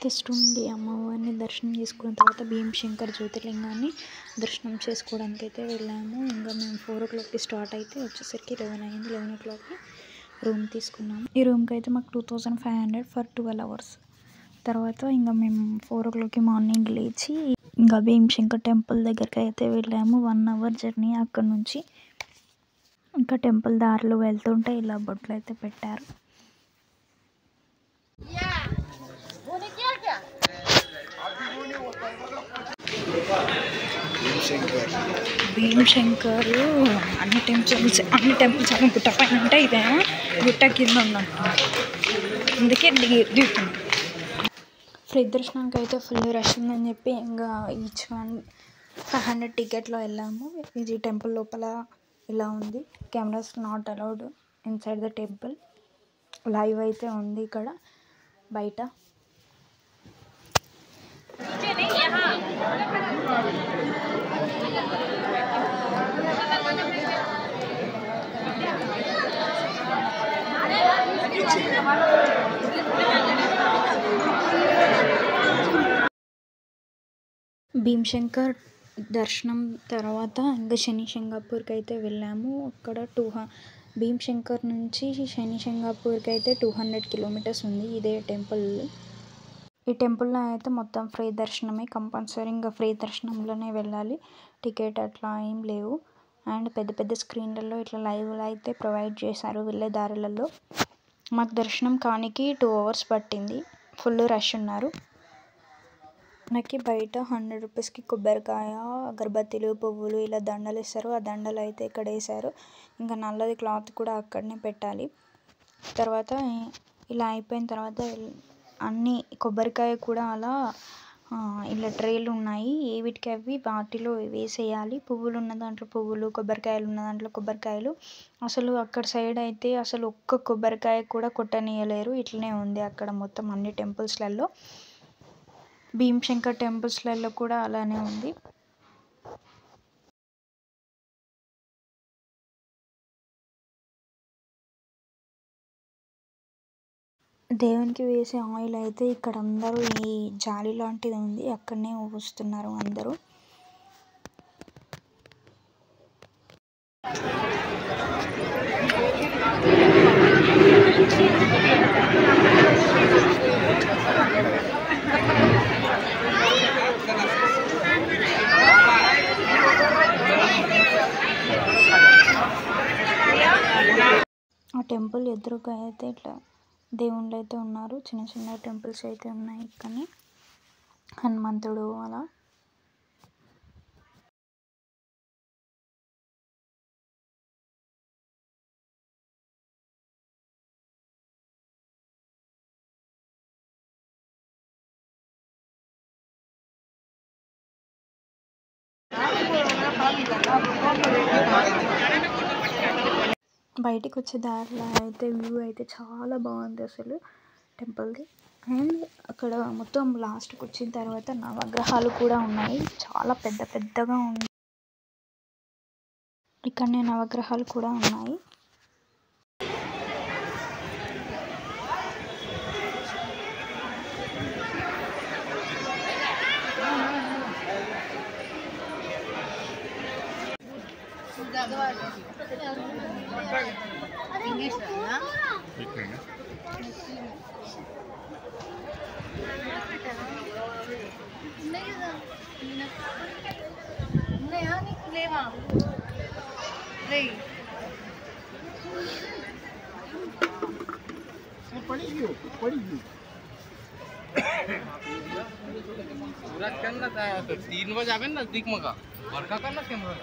First ఉండి అమ్మవారిని దర్శనం చేసుకున్న తర్వాత భీమశంకర్ జ్యోతిర్లింగాన్ని దర్శనం చేసుకోవడానికి అయితే వెళ్ళాము. ఇంకా మేము 4 o'clockకి స్టార్ట్ అయితే వచ్చేసరికి 11 అయింది. 11 o'clockకి రూమ్ తీసుకున్నాము. ఈ రూమ్కి అయితే మాకు 2500 ఫర్ 12 hours. తర్వాత ఇంకా మేము 4 o'clockకి మార్నింగ్ లేచి ఇంకా భీమశంకర్ టెంపుల్ దగ్గరికి అయితే వెళ్ళాము. 1 hour జర్నీ అక్కడ నుంచి. ఇంకా టెంపుల్ దారిలో వెళ్తుంటే ఇలా బొట్లు అయితే పెట్టారు. భీమశంకర్ అన్ని టెంపుల్స్ అన్న గుట్ట పైన ఉంటాయి. ఇదేమో గుట్ట కింద ఉన్నట్టు, అందుకే దిగుతున్నాం. ఫ్రీ దర్శనానికి అయితే ఫుల్ రష్ ఉందని చెప్పి ఇంకా ఈచ్ 500 టికెట్లో వెళ్ళాము. ఇది టెంపుల్ లోపల ఇలా ఉంది. Cameras not allowed inside the temple. Live అయితే ఉంది ఇక్కడ బయట. భీమశంకర్ దర్శనం తర్వాత ఇంకా శనిసింగాపూర్కి అయితే వెళ్ళాము. అక్కడ భీమశంకర్ నుంచి శనిసింగాపూర్కి అయితే 200 kilometers ఉంది. ఇదే టెంపుల్. ఈ టెంపుల్లో అయితే మొత్తం ఫ్రీ దర్శనమే, కంపల్సరీ ఇంకా ఫ్రీ దర్శనంలోనే వెళ్ళాలి. టికెట్ అట్లా ఏం లేవు. అండ్ పెద్ద పెద్ద స్క్రీన్లలో ఇట్లా లైవ్లో అయితే ప్రొవైడ్ చేశారు వెళ్ళే దారులలో. మాకు దర్శనం కానికి 2 hours పట్టింది. ఫుల్ రష్ ఉన్నారు. మనకి బయట 100 rupeesకి కొబ్బరికాయ, అగరబత్తీలు, పువ్వులు ఇలా దండలు ఇస్తారు. ఆ దండలు అయితే ఇక్కడ వేశారు. ఇంకా నల్లది క్లాత్ కూడా అక్కడనే పెట్టాలి. తర్వాత ఇలా అయిపోయిన తర్వాత అన్ని కొబ్బరికాయ కూడా అలా ఇలా ట్రేలు ఉన్నాయి. వీటికి అవి వాటిలో వేసేయాలి. పువ్వులు ఉన్న దాంట్లో పువ్వులు, కొబ్బరికాయలు ఉన్న దాంట్లో కొబ్బరికాయలు. అసలు అక్కడ సైడ్ అయితే అసలు ఒక్క కొబ్బరికాయ కూడా కొట్టనీయలేరు. ఇట్లనే ఉంది అక్కడ మొత్తం అన్ని టెంపుల్స్లలో. భీమశంకర్ టెంపుల్స్లలో కూడా అలానే ఉంది. దేవునికి వేసే ఆయిల్ అయితే ఇక్కడ అందరూ ఈ జాలి లాంటిది ఉంది అక్కడనే పోస్తున్నారు అందరూ. ఆ టెంపుల్ ఎదురుగా అయితే ఇట్లా దేవుళ్ళు అయితే ఉన్నారు. చిన్న చిన్న టెంపుల్స్ అయితే ఉన్నాయి. కానీ హనుమంతుడు అలా. బయటికి వచ్చే దారిలో అయితే వ్యూ అయితే చాలా బాగుంది అసలు టెంపుల్ది. అండ్ అక్కడ మొత్తం లాస్ట్కి వచ్చిన తర్వాత నవగ్రహాలు కూడా ఉన్నాయి. చాలా పెద్ద పెద్దగా ఉంది. ఇక్కడనే నవగ్రహాలు కూడా ఉన్నాయి. तीन बजे आवे ना दिख मगा बड़का करना कैमरा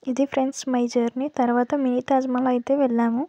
ఇది ఫ్రెండ్స్ మై జర్నీ. తర్వాత మినీ తాజ్మహల్ అయితే వెళ్ళాము.